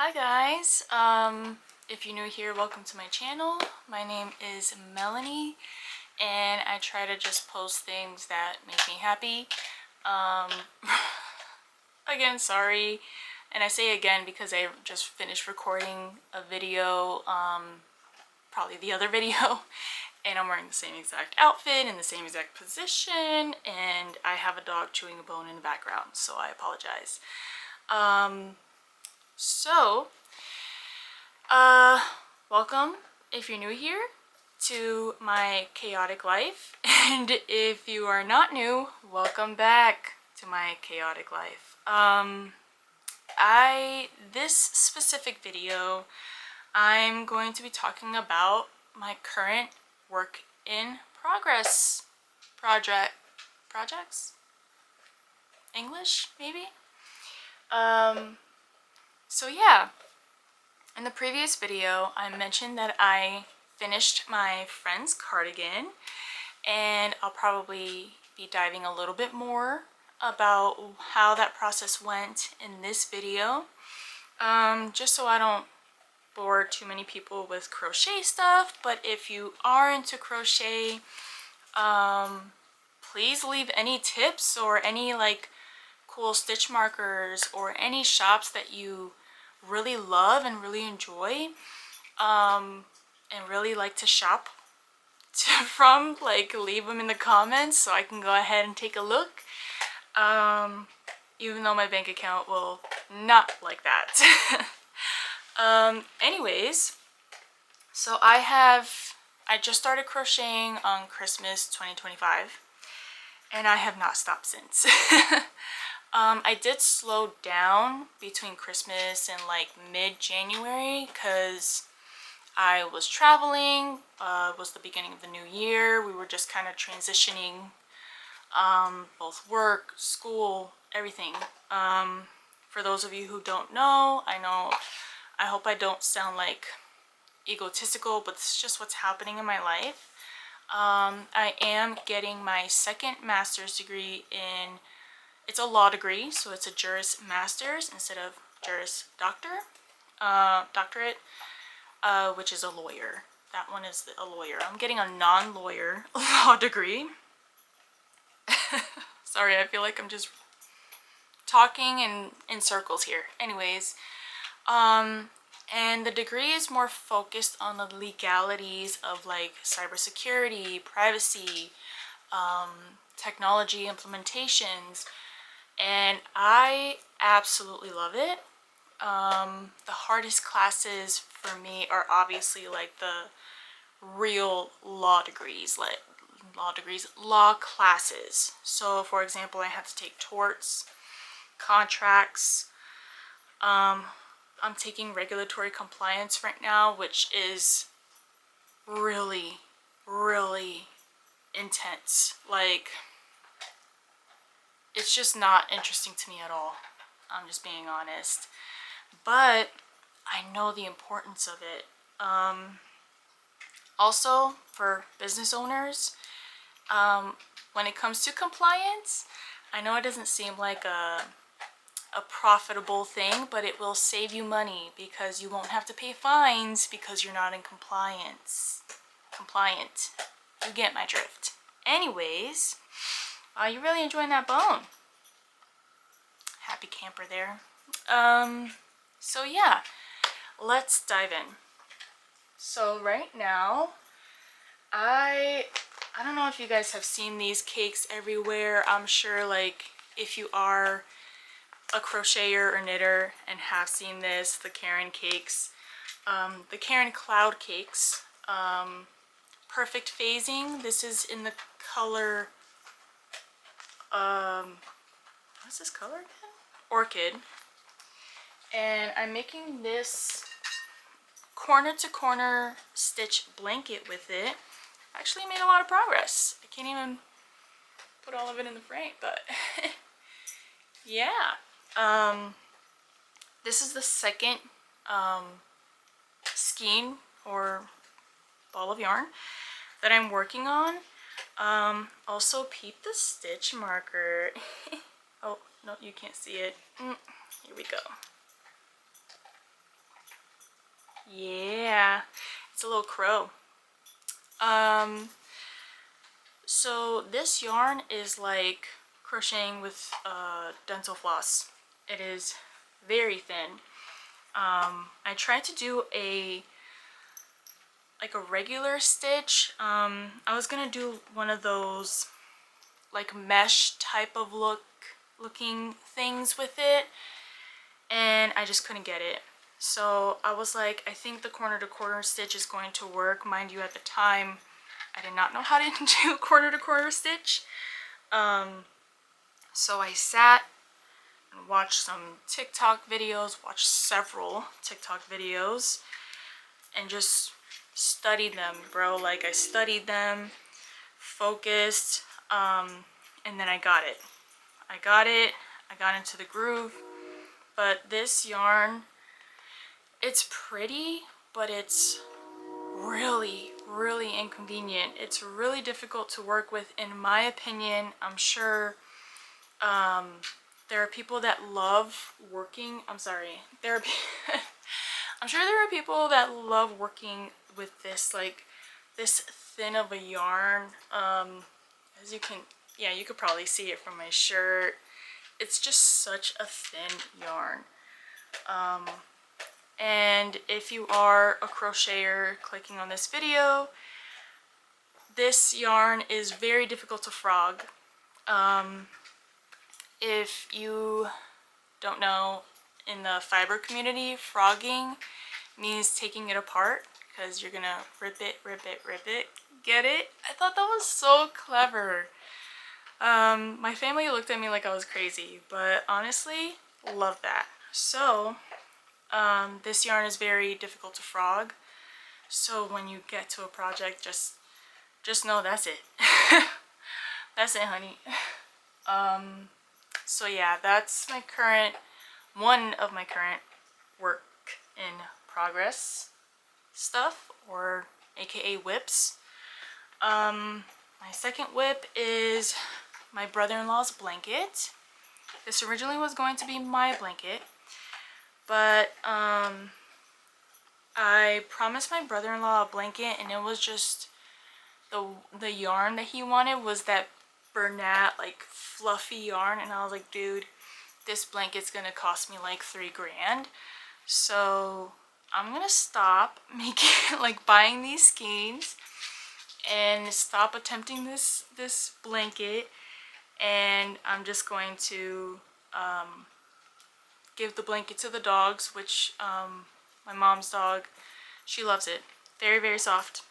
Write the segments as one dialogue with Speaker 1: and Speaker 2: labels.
Speaker 1: Hi guys, if you're new here, welcome to my channel. My name is Melanie and I try to just post things that make me happy. Again, sorry, and I say again because I just finished recording a video, probably the other video, and I'm wearing the same exact outfit in the same exact position, and I have a dog chewing a bone in the background, so I apologize. So, welcome if you're new here to my chaotic life, and if you are not new, welcome back to my chaotic life. This specific video, I'm going to be talking about my current work in progress projects? English, maybe? So yeah, in the previous video, I mentioned that I finished my friend's cardigan, and I'll probably be diving a little bit more about how that process went in this video, just so I don't bore too many people with crochet stuff. But if you are into crochet, please leave any tips or any like cool stitch markers or any shops that you really love and really enjoy, and really like to shop from, like, leave them in the comments so I can go ahead and take a look, even though my bank account will not like that. Anyways, so I just started crocheting on Christmas 2025 and I have not stopped since. I did slow down between Christmas and like mid-January because I was traveling. It was the beginning of the new year. We were just kind of transitioning, both work, school, everything. For those of you who don't know, I hope I don't sound like egotistical, but it's just what's happening in my life. I am getting my second master's degree in, it's a law degree, so it's a Juris Master's instead of Juris Doctorate, which is a lawyer. That one is a lawyer. I'm getting a non-lawyer law degree. Sorry, I feel like I'm just talking in circles here. Anyways, and the degree is more focused on the legalities of like cybersecurity, privacy, technology implementations, and I absolutely love it. The hardest classes for me are obviously like the real law classes. So for example, I had to take torts, contracts. I'm taking regulatory compliance right now, which is really, really intense. Like, it's just not interesting to me at all. I'm just being honest. But I know the importance of it. Also, for business owners, when it comes to compliance, I know it doesn't seem like a profitable thing, but it will save you money because you won't have to pay fines because you're not in compliant. You get my drift. Anyways, you're really enjoying that bone. Happy camper there. So yeah, let's dive in. So right now, I don't know if you guys have seen these cakes everywhere. I'm sure, like, if you are a crocheter or knitter and have seen this, the Karen cakes, the Karen cloud cakes, perfect phasing. This is in the color, what's this color again? Orchid. And I'm making this corner to corner stitch blanket with it. I actually made a lot of progress. I can't even put all of it in the frame, but yeah. This is the second skein or ball of yarn that I'm working on. Also peep the stitch marker. Oh no, you can't see it. Here we go. Yeah, it's a little crow. So this yarn is like crocheting with dental floss. It is very thin. I tried to do a regular stitch. I was gonna do one of those like mesh type of looking things with it, and I just couldn't get it. So I was like, I think the corner to corner stitch is going to work. Mind you, at the time I did not know how to do corner to corner stitch. So I sat and watched some TikTok videos, watched several TikTok videos, and just studied them, bro. Like, I studied them, focused, and then I got it. I got into the groove. But this yarn, it's pretty, but it's really, really inconvenient. It's really difficult to work with, in my opinion. I'm sure there are people that love working. I'm sorry. I'm sure there are people that love working with this, like, this thin of a yarn. As you can, yeah, you could probably see it from my shirt. It's just such a thin yarn. And if you are a crocheter clicking on this video, this yarn is very difficult to frog. If you don't know, in the fiber community, frogging means taking it apart, because you're gonna rip it, rip it, rip it. Get it? I thought that was so clever. My family looked at me like I was crazy, but honestly, love that. So, this yarn is very difficult to frog. So when you get to a project, just know that's it. That's it, honey. So yeah, that's one of my current work in progress stuff, or aka WIPs. My second WIP is my brother-in-law's blanket. This originally was going to be my blanket, but I promised my brother-in-law a blanket, and it was just the yarn that he wanted was that Bernat, like, fluffy yarn, and I was like, dude, this blanket's gonna cost me like $3 grand. So I'm gonna stop making like buying these skeins and stop attempting this blanket, and I'm just going to give the blanket to the dogs, which my mom's dog, she loves it. Very, very soft.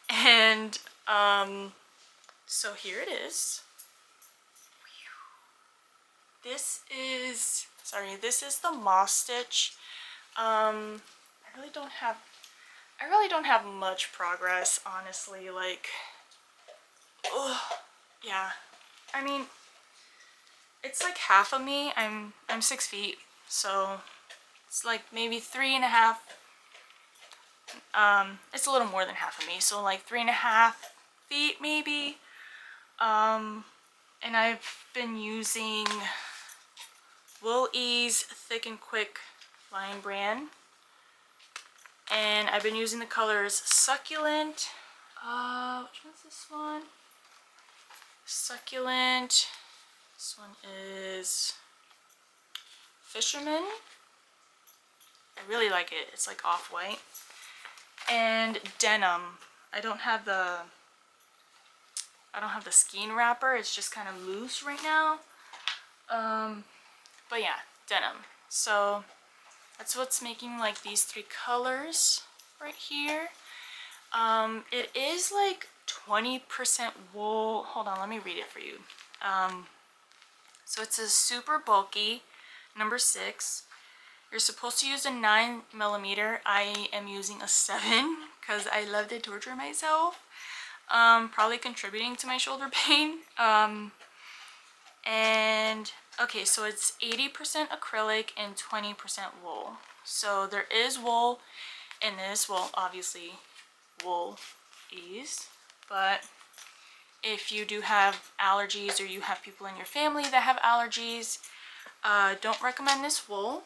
Speaker 1: And so here it is. This is the moss stitch. I really don't have much progress, honestly. Like, ugh, yeah. I mean, it's like half of me. I'm 6 feet, so it's like maybe 3.5. It's a little more than half of me, so like 3.5 feet maybe. And I've been using Will Ease Thick and Quick line brand, and I've been using the colors Succulent. Which one's this one? Succulent. This one is Fisherman. I really like it. It's like off-white. And Denim. I don't have the skein wrapper. It's just kind of loose right now. But yeah, denim. So that's what's making like these 3 colors right here. It is like 20% wool. Hold on, let me read it for you. So it says super bulky, number 6. You're supposed to use a 9mm. I am using a 7 because I love to torture myself. Probably contributing to my shoulder pain. And okay, so it's 80% acrylic and 20% wool. So there is wool in this. Well, obviously Wool Ease, but if you do have allergies, or you have people in your family that have allergies, Don't recommend this wool,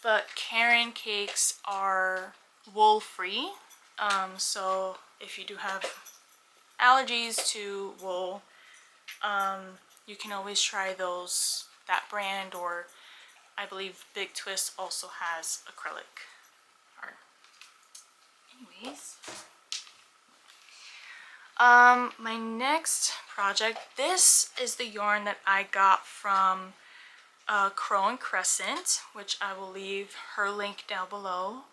Speaker 1: but Karen cakes are wool free. So if you do have allergies to wool, you can always try that brand, or I believe Big Twist also has acrylic. Anyways, my next project, this is the yarn that I got from Crow and Crescent, which I will leave her link down below.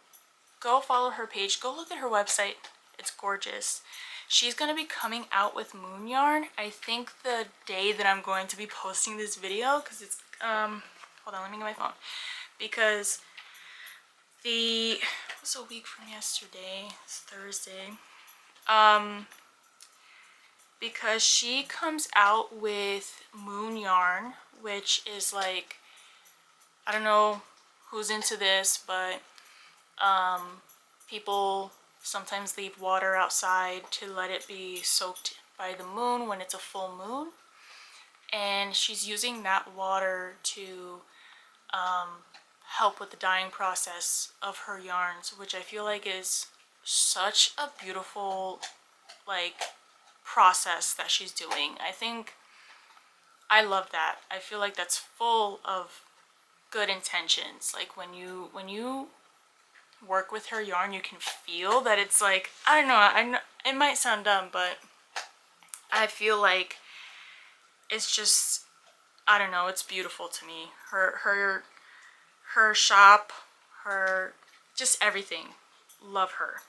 Speaker 1: Go follow her page, go look at her website, it's gorgeous. She's going to be coming out with moon yarn, I think the day that I'm going to be posting this video, because it's, hold on, let me get my phone, because what's a week from yesterday? It's Thursday. Because she comes out with moon yarn, which is like, I don't know who's into this, but people sometimes leave water outside to let it be soaked by the moon when it's a full moon, and she's using that water to help with the dyeing process of her yarns, which I feel like is such a beautiful like process that she's doing. I think I love that. I feel like that's full of good intentions. Like when you work with her yarn, you can feel that it's like, I don't know, I know it might sound dumb, but I feel like it's just, I don't know, it's beautiful to me. Her shop, her just everything. Love her.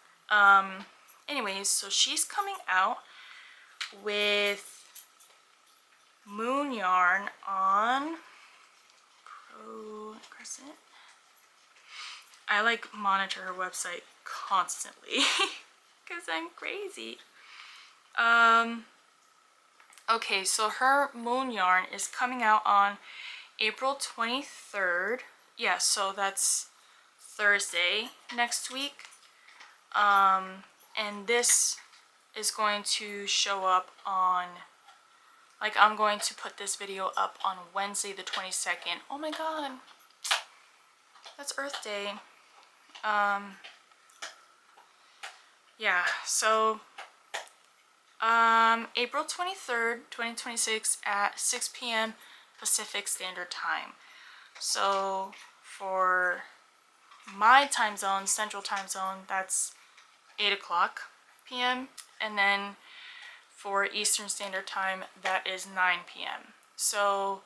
Speaker 1: Anyways, so she's coming out with moon yarn on Crow Crescent. I like monitor her website constantly because I'm crazy. Okay, so her moon yarn is coming out on April 23rd. Yeah, so that's Thursday next week. And this is going to show up on, like, I'm going to put this video up on Wednesday the 22nd. Oh my god, that's Earth Day. Yeah, so April 23rd, 2026 at 6 p.m. Pacific Standard Time. So for my time zone, Central Time Zone, that's 8 o'clock p.m. And then for Eastern Standard Time, that is 9 p.m. So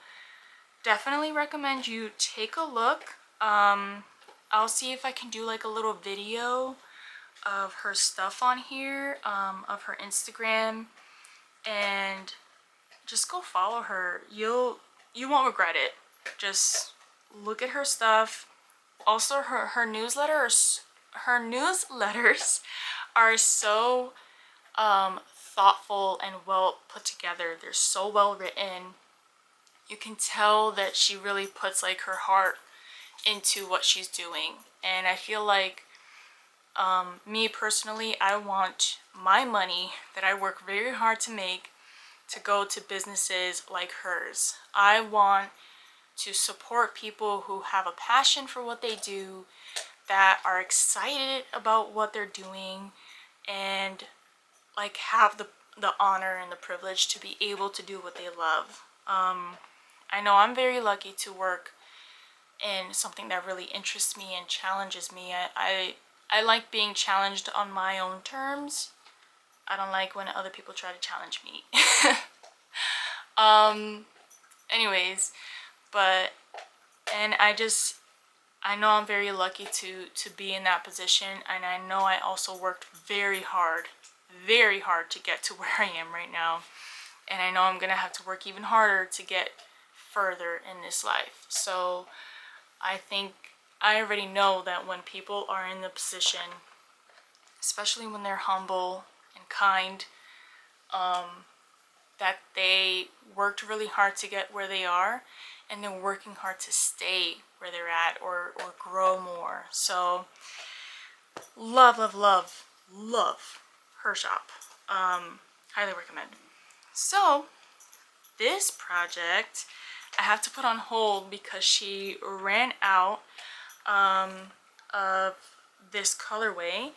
Speaker 1: definitely recommend you take a look. I'll see if I can do like a little video of her stuff on here, of her Instagram, and just go follow her. You won't regret it. Just look at her stuff. Also, her newsletters are so thoughtful and well put together. They're so well written. You can tell that she really puts like her heart into what she's doing, and I feel like me personally, I want my money that I work very hard to make to go to businesses like hers. I want to support people who have a passion for what they do, that are excited about what they're doing, and like have the honor and the privilege to be able to do what they love. I know I'm very lucky to work in something that really interests me and challenges me. I like being challenged on my own terms. I don't like when other people try to challenge me. Anyways, and I know I'm very lucky to be in that position, and I know I also worked very hard to get to where I am right now, and I know I'm gonna have to work even harder to get further in this life. So I think I already know that when people are in the position, especially when they're humble and kind, that they worked really hard to get where they are, and they're working hard to stay where they're at, or grow more. So love her shop. Highly recommend. So this project, I have to put on hold because she ran out of this colorway.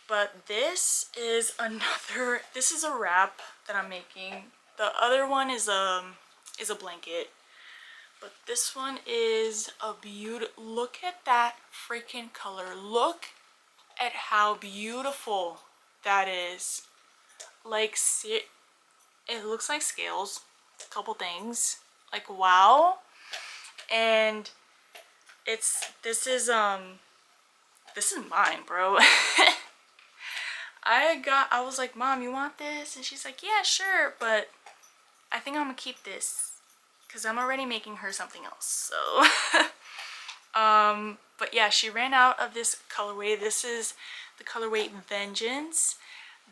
Speaker 1: But this is another, this is a wrap that I'm making. The other one is a blanket. But this one is a beautiful, look at that freaking color. Look at how beautiful that is. Like, see, it looks like scales, a couple things. Like, wow. And this is mine, bro. I was like, Mom, you want this? And she's like, yeah, sure, but I think I'm gonna keep this because I'm already making her something else. So but yeah, she ran out of this colorway. This is the colorway Vengeance.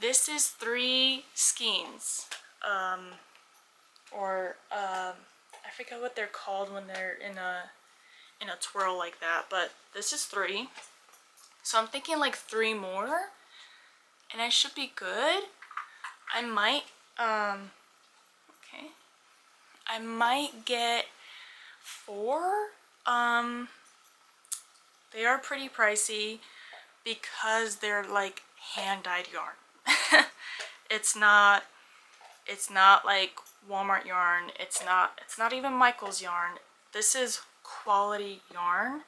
Speaker 1: This is 3 skeins, I forget what they're called when they're in a twirl like that, but this is 3. So I'm thinking like 3 more and I should be good. I might okay, I might get 4. They are pretty pricey because they're like hand-dyed yarn. it's not like Walmart yarn. It's not even Michael's yarn. This is quality yarn,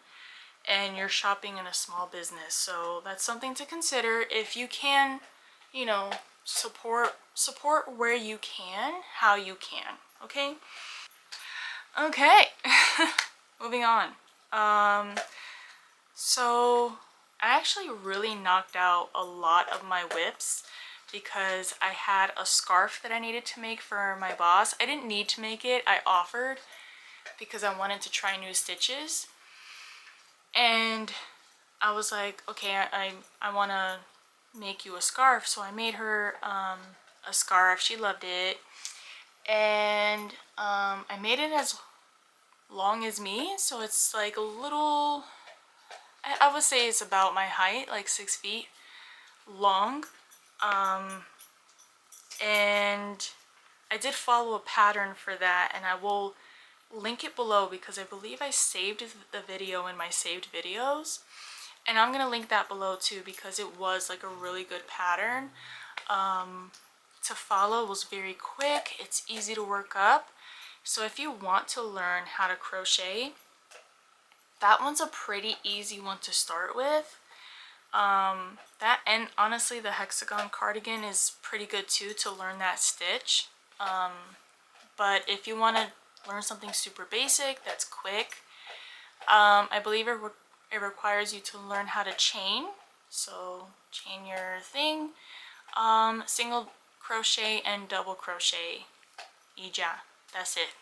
Speaker 1: and you're shopping in a small business, so that's something to consider. If you can, you know, support where you can, how you can. Okay. Moving on. So I actually really knocked out a lot of my WIPs because I had a scarf that I needed to make for my boss. I didn't need to make it, I offered because I wanted to try new stitches. And I was like, okay, I want to make you a scarf. So I made her a scarf. She loved it. And I made it as long as me. So it's like a little, I would say it's about my height, like 6 feet long. And I did follow a pattern for that, and I will link it below because I believe I saved the video in my saved videos, and I'm gonna link that below too because it was like a really good pattern to follow. It was very quick, it's easy to work up. So if you want to learn how to crochet, that one's a pretty easy one to start with. That, and honestly the hexagon cardigan is pretty good too to learn that stitch. But if you want to learn something super basic that's quick, I believe it requires you to learn how to chain. So chain your thing, single crochet and double crochet. Ija, that's it.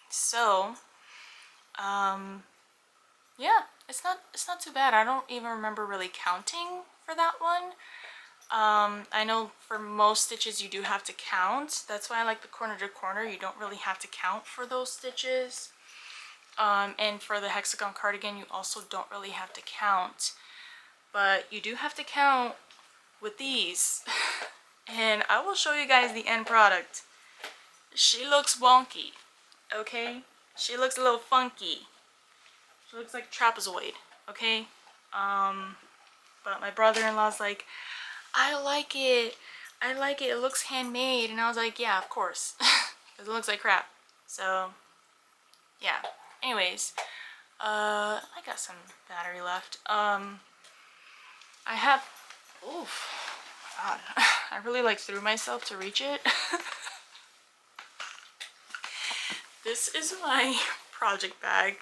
Speaker 1: So yeah, it's not too bad. I don't even remember really counting for that one. I know for most stitches you do have to count. That's why I like the corner to corner. You don't really have to count for those stitches. And for the hexagon cardigan you also don't really have to count. But you do have to count with these. And I will show you guys the end product. She looks wonky, okay? She looks a little funky. She looks like a trapezoid, okay? But my brother-in-law's like, I like it, it looks handmade. And I was like, yeah, of course, because it looks like crap. So yeah, anyways, I got some battery left. I have, oof, God, I really like threw myself to reach it. This is my project bag.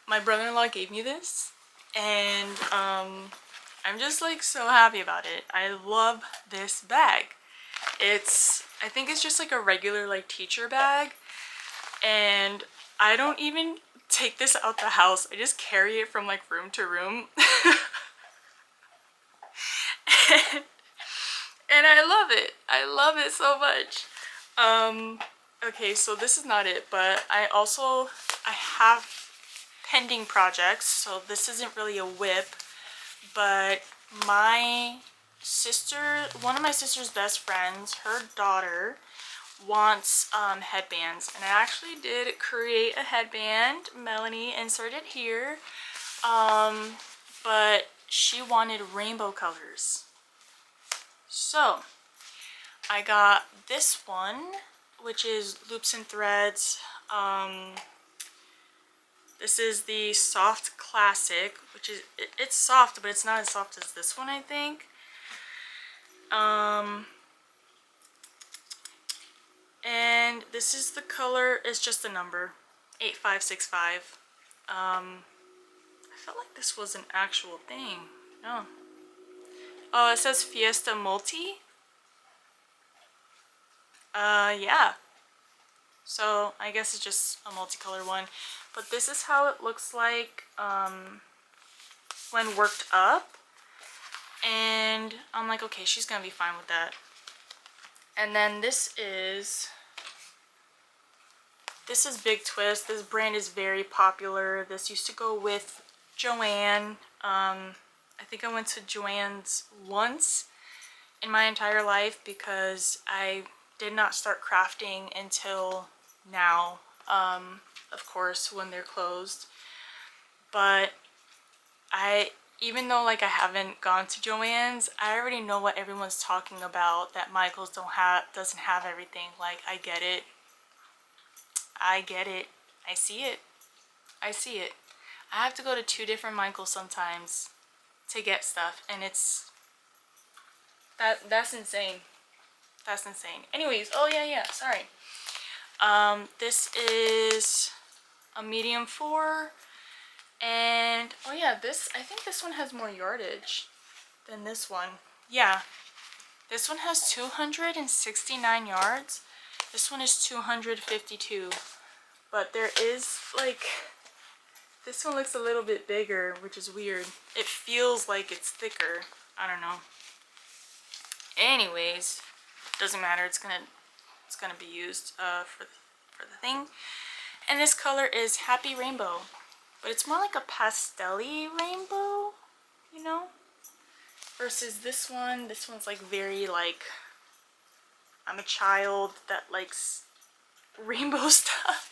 Speaker 1: My brother-in-law gave me this, and I'm just like so happy about it. I love this bag. I think it's just like a regular like teacher bag, and I don't even take this out the house. I just carry it from like room to room. and I love it. I love it so much. Okay, so this is not it, but I have pending projects, so this isn't really a WIP, but my sister, one of my sister's best friends, her daughter wants headbands, and I actually did create a headband. Melanie inserted here, but she wanted rainbow colors. So I got this one, which is loops and threads. This is the soft classic, which is, it's soft, but it's not as soft as this one, I think. And this is the color, it's just a number, 8565. I felt like this was an actual thing. No. Oh, it says Fiesta Multi. Yeah. So I guess it's just a multicolor one. But this is how it looks like when worked up. And I'm like, okay, she's gonna be fine with that. And then this is Big Twist. This brand is very popular. This used to go with Joanne. I think I went to Joann's once in my entire life because I did not start crafting until now, of course, when they're closed. But even though like I haven't gone to Joann's, I already know what everyone's talking about, that Michael's doesn't have everything. Like, I get it. I get it. I see it. I see it. I have to go to 2 different Michaels sometimes to get stuff, and that's insane. That's insane. Anyways, oh yeah, sorry. This is a medium 4, and oh yeah, I think this one has more yardage than this one. Yeah, this one has 269 yards. This one is 252, but there is like, this one looks a little bit bigger, which is weird. It feels like it's thicker. I don't know. Anyways, doesn't matter. It's gonna be used for the thing. And this color is Happy Rainbow, but it's more like a pastel-y rainbow, you know, versus this one. This one's like very like, I'm a child that likes rainbow stuff.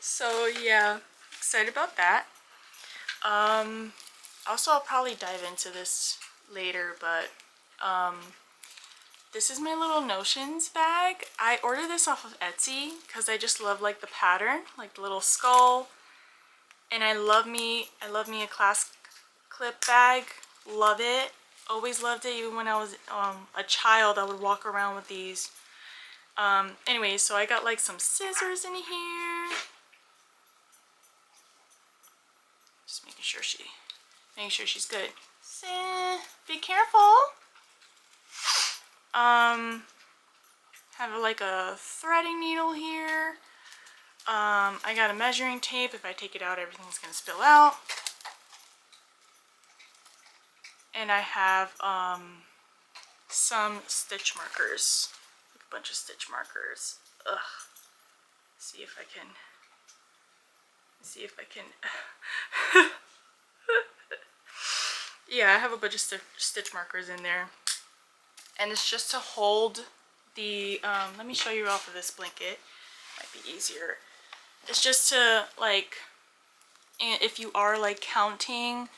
Speaker 1: So yeah, excited about that. Also, I'll probably dive into this later, but this is my little notions bag. I ordered this off of Etsy because I just love like the pattern, like the little skull, and I love me a class clip bag. Love it. Always loved it. Even when I was a child, I would walk around with these. Anyway, so I got like some scissors in here. Just making sure she's good. Be careful. Have like a threading needle here. I got a measuring tape. If I take it out, everything's gonna spill out. And I have some stitch markers, like a bunch of stitch markers. Ugh. See if I can. Yeah, I have a bunch of stitch markers in there, and it's just to hold the. Let me show you off of this blanket. Might be easier. It's just to like, if you are like counting,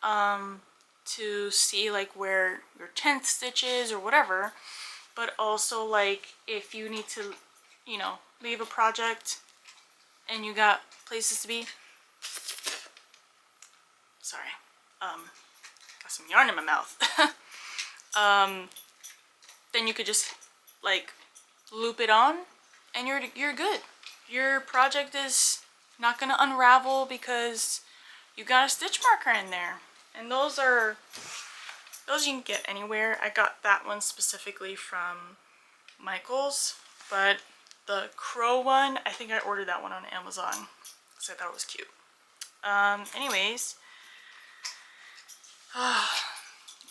Speaker 1: to see like where your 10th stitch is or whatever, but also like if you need to, you know, leave a project and you got places to be. Sorry, got some yarn in my mouth. Then you could just like loop it on and you're good. Your project is not gonna unravel because you got a stitch marker in there. And those you can get anywhere. I got that one specifically from Michael's, but the crow one, I think I ordered that one on Amazon because I thought it was cute. Anyways,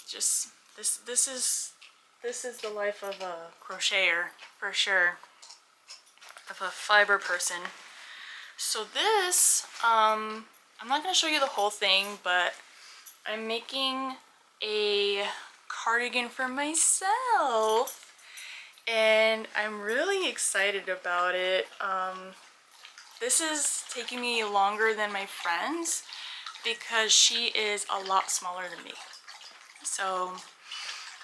Speaker 1: just this is the life of a crocheter for sure, of a fiber person. So this, I'm not gonna show you the whole thing, but I'm making a cardigan for myself, and I'm really excited about it. This is taking me longer than my friend's because she is a lot smaller than me. So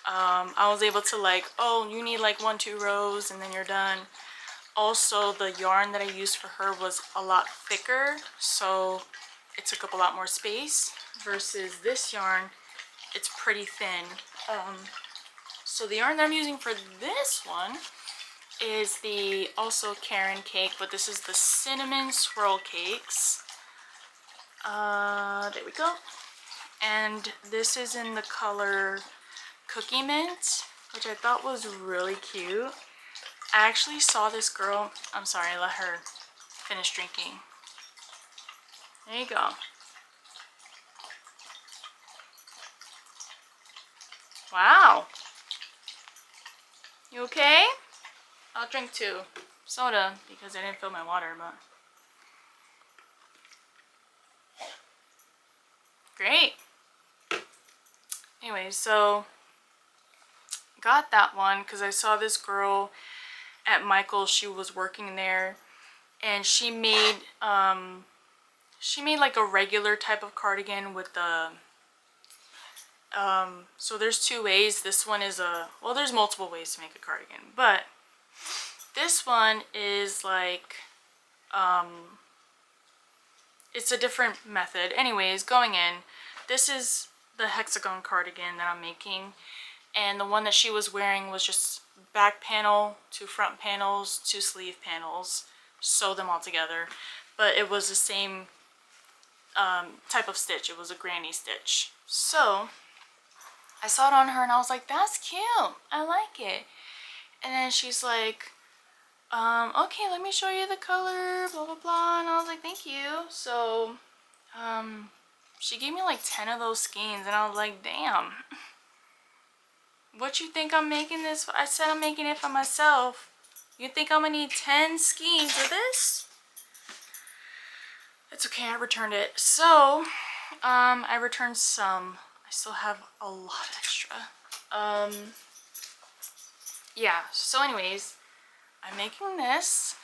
Speaker 1: I was able to like, oh, you need like 1-2 rows and then you're done. Also, the yarn that I used for her was a lot thicker, so it took up a lot more space versus this yarn, it's pretty thin. So the yarn that I'm using for this one is the also Karen cake, but this is the cinnamon swirl cakes. There we go. And this is in the color Cookie Mint, which I thought was really cute. I actually saw this girl, I'm sorry, I let her finish drinking. There you go. Wow. You okay? I'll drink too. Soda, because I didn't fill my water, but... Great. Anyway, so... got that one because I saw this girl at Michael's. She was working there, and she made like a regular type of cardigan with the... so there's 2 ways. This one is a... well, there's multiple ways to make a cardigan, but this one is like... it's a different method. Anyways, going in, this is the hexagon cardigan that I'm making, and the one that she was wearing was just back panel, 2 front panels, 2 sleeve panels, sew them all together, but it was the same type of stitch. It was a granny stitch. So I saw it on her and I was like, that's cute, I like it. And then she's like, okay, let me show you the color, blah blah blah, and I was like, thank you. So she gave me like 10 of those skeins, and I was like, damn, what you think I'm making this for? I said I'm making it for myself. You think I'm gonna need 10 skeins of this? It's okay, I returned it. So I returned some. I still have a lot extra. Yeah, so anyways, I'm making this,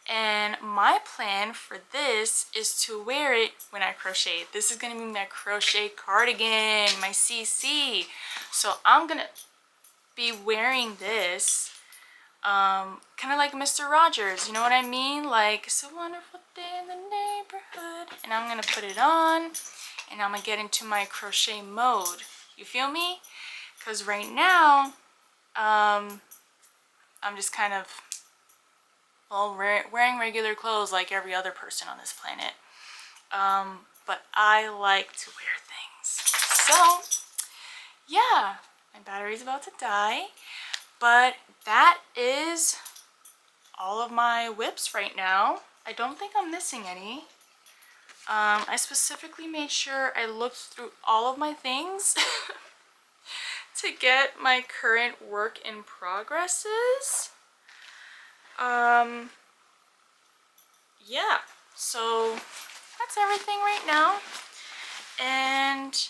Speaker 1: and my plan for this is to wear it when I crochet. This is gonna be my crochet cardigan, my CC. So I'm gonna be wearing this kind of like Mr. Rogers, you know what I mean? Like, it's a wonderful day in the neighborhood. And I'm gonna put it on, and I'm gonna get into my crochet mode. You feel me? Because right now I'm just kind of, well, wearing regular clothes like every other person on this planet. But I like to wear things. So, yeah, my battery's about to die. But that is all of my WIPs right now. I don't think I'm missing any. I specifically made sure I looked through all of my things to get my current work in progresses. Yeah, so that's everything right now, and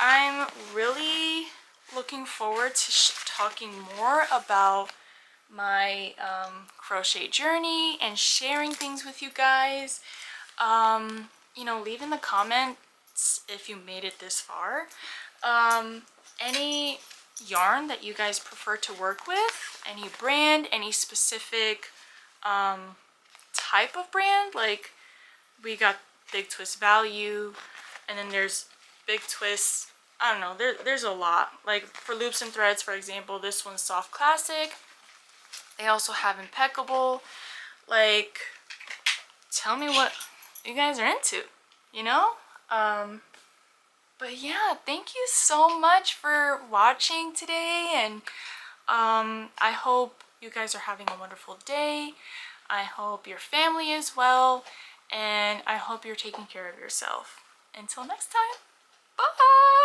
Speaker 1: I'm really looking forward to talking more about my crochet journey and sharing things with you guys. You know, leave in the comments if you made it this far. Any yarn that you guys prefer to work with, any brand, any specific type of brand. Like, we got Big Twist Value, and then there's Big Twist, I don't know, there's a lot. Like for loops and threads, for example, this one's Soft Classic. They also have Impeccable. Like, tell me what you guys are into, you know? But yeah, thank you so much for watching today, and I hope you guys are having a wonderful day. I hope your family is well, and I hope you're taking care of yourself. Until next time, bye!